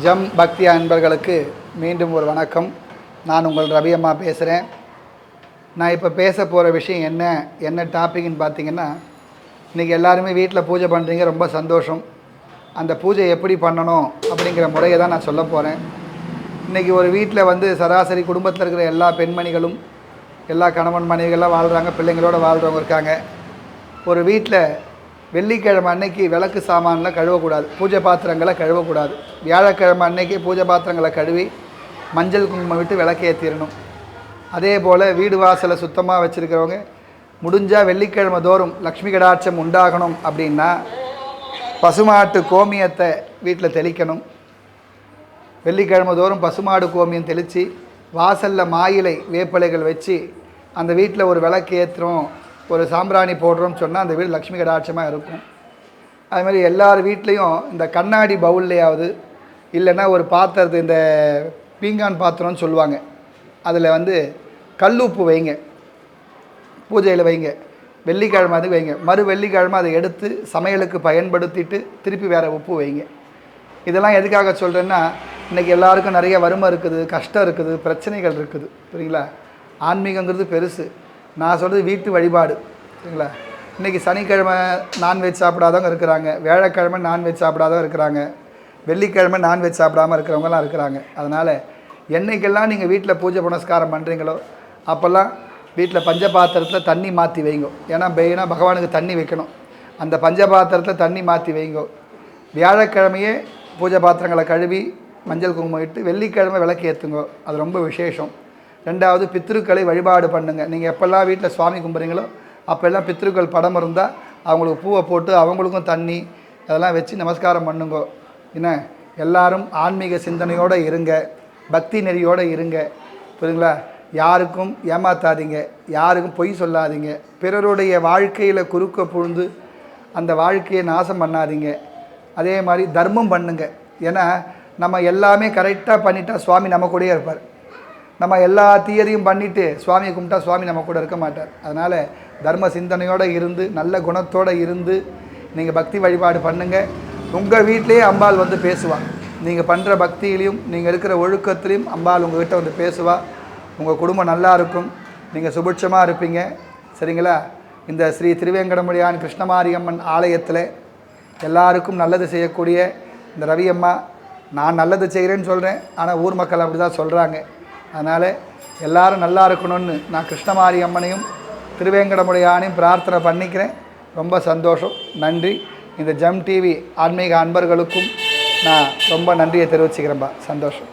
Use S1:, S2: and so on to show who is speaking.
S1: ஜம் பக்தி அன்பர்களுக்கு மீண்டும் ஒரு வணக்கம். நான் உங்கள் ரவி அம்மா பேசுகிறேன். நான் இப்போ பேச போகிற விஷயம் என்ன டாபிக்னு பார்த்தீங்கன்னா, இன்றைக்கி எல்லாருமே வீட்டில் பூஜை பண்ணுறீங்க, ரொம்ப சந்தோஷம். அந்த பூஜை எப்படி பண்ணணும் அப்படிங்கிற முறையை தான் நான் சொல்ல போகிறேன். இன்றைக்கி ஒரு வீட்டில் சராசரி குடும்பத்தில் இருக்கிற எல்லா பெண்மணிகளும், எல்லா கணவன் மனைவிகள்லாம் வாழ்கிறாங்க, பிள்ளைங்களோட வாழ்கிறவங்க இருக்காங்க. ஒரு வீட்டில் வெள்ளிக்கிழமை அன்னைக்கு விளக்கு சாமான்லாம் கழுவக்கூடாது, பூஜை பாத்திரங்களை கழுவக்கூடாது. வியாழக்கிழமை அன்னைக்கு பூஜை பாத்திரங்களை கழுவி மஞ்சள் குங்குமம் விட்டு விளக்கு ஏற்றிடணும். அதே போல் வீடு வாசலை சுத்தமாக வச்சுருக்கிறவங்க முடிஞ்சால் வெள்ளிக்கிழமை தோறும் லக்ஷ்மி கடாட்சம் உண்டாகணும் அப்படின்னா பசுமாட்டு கோமியத்தை வீட்டில் தெளிக்கணும். வெள்ளிக்கிழமை தோறும் பசுமாடு கோமியம் தெளித்து வாசலில் மாயிலை வேப்பிலைகள் வச்சு அந்த வீட்டில் ஒரு விளக்கு ஏற்றுறோம், ஒரு சாம்பிராணி போடுறோம்னு சொன்னால் அந்த வீடு லக்ஷ்மி கடாட்சமாக இருக்கும். அதுமாதிரி எல்லார் வீட்லேயும் இந்த கண்ணாடி பவுல்லையாவது இல்லைன்னா ஒரு பாத்திரத்து, இந்த பீங்கான் பாத்திரம்னு சொல்லுவாங்க, அதில் கல்லுப்பு வைங்க, பூஜையில் வைங்க. வெள்ளிக்கிழமை அது வைங்க, மறு வெள்ளிக்கிழமை அதை எடுத்து சமையலுக்கு பயன்படுத்திட்டு திருப்பி வேறு உப்பு வைங்க. இதெல்லாம் எதுக்காக சொல்கிறேன்னா, இன்றைக்கி எல்லாருக்கும் நிறைய வறுமை இருக்குது, கஷ்டம் இருக்குது, பிரச்சனைகள் இருக்குது, சரிங்களா? ஆன்மீகங்கிறது பெருசு. நான் சொல்கிறது வீட்டு வழிபாடு, சரிங்களா? இன்றைக்கி சனிக்கிழமை நான்வெஜ் சாப்பிடாதவங்க இருக்கிறாங்க, வியாழக்கிழமை நான்வெஜ் சாப்பிடாதவங்க இருக்கிறாங்க, வெள்ளிக்கிழமை நான்வெஜ் சாப்பிடாமல் இருக்கிறவங்கலாம் இருக்கிறாங்க. அதனால் என்றைக்கெல்லாம் நீங்கள் வீட்டில் பூஜை புனஸ்காரம் பண்ணுறீங்களோ அப்போல்லாம் வீட்டில் பஞ்சபாத்திரத்தில் தண்ணி மாற்றி வைங்கோ. ஏன்னா மெயினாக பகவானுக்கு தண்ணி வைக்கணும். அந்த பஞ்சபாத்திரத்தில் தண்ணி மாற்றி வைங்கோ. வியாழக்கிழமையே பூஜை பாத்திரங்களை கழுவி மஞ்சள் குங்குமம் இட்டு வெள்ளிக்கிழமை விளக்கு ஏற்றுங்கோ. அது ரொம்ப விசேஷம். ரெண்டாவது, பித்ருக்களை வழிபாடு பண்ணுங்கள். நீங்கள் எப்போல்லாம் வீட்டில் சுவாமி கும்பிட்றீங்களோ அப்போல்லாம் பித்ருக்கள் படம் இருந்தால் அவங்களுக்கு பூவை போட்டு அவங்களுக்கும் தண்ணி அதெல்லாம் வச்சு நமஸ்காரம் பண்ணுங்க. என்ன, எல்லாரும் ஆன்மீக சிந்தனையோடு இருங்க, பக்தி நெறியோடு இருங்க, புரியுங்களா? யாருக்கும் ஏமாத்தாதீங்க, யாருக்கும் பொய் சொல்லாதீங்க, பிறருடைய வாழ்க்கையில் குறுக்க புழுந்து அந்த வாழ்க்கையை நாசம் பண்ணாதீங்க. அதே மாதிரி தர்மம் பண்ணுங்க. ஏன்னா நம்ம எல்லாமே கரெக்டாக பண்ணிட்டா சுவாமி நம்ம கூடயே இருப்பார். நம்ம எல்லா தீயதையும் பண்ணிவிட்டு சுவாமியை கும்பிட்டா சுவாமி நம்ம கூட இருக்க மாட்டார். அதனால் தர்ம சிந்தனையோடு இருந்து நல்ல குணத்தோடு இருந்து நீங்கள் பக்தி வழிபாடு பண்ணுங்கள். உங்கள் வீட்டிலேயே அம்பாள் பேசுவாள். நீங்கள் பண்ணுற பக்தியிலையும் நீங்கள் இருக்கிற ஒழுக்கத்துலேயும் அம்பாள் உங்கள்கிட்ட பேசுவாள். உங்கள் குடும்பம் நல்லா இருக்கும், நீங்கள் சுபிட்சமாக இருப்பீங்க, சரிங்களா? இந்த ஸ்ரீ திருவேங்கடமுடியான் கிருஷ்ணமாரியம்மன் ஆலயத்தில் எல்லாருக்கும் நல்லது செய்யக்கூடிய இந்த ரவி அம்மா, நான் நல்லது செய்கிறேன்னு சொல்கிறேன், ஆனால் ஊர் மக்கள் அப்படி தான் சொல்கிறாங்க. அதனால் எல்லோரும் நல்லா இருக்கணும்னு நான் கிருஷ்ணமாரியம்மனையும் திருவேங்கடமுடியானையும் பிரார்த்தனை பண்ணிக்கிறேன். ரொம்ப சந்தோஷம், நன்றி. இந்த ஜம் டிவி ஆன்மீக அன்பர்களுக்கும் நான் ரொம்ப நன்றியை தெரிவிச்சுக்கிறேன்பா. சந்தோஷம்.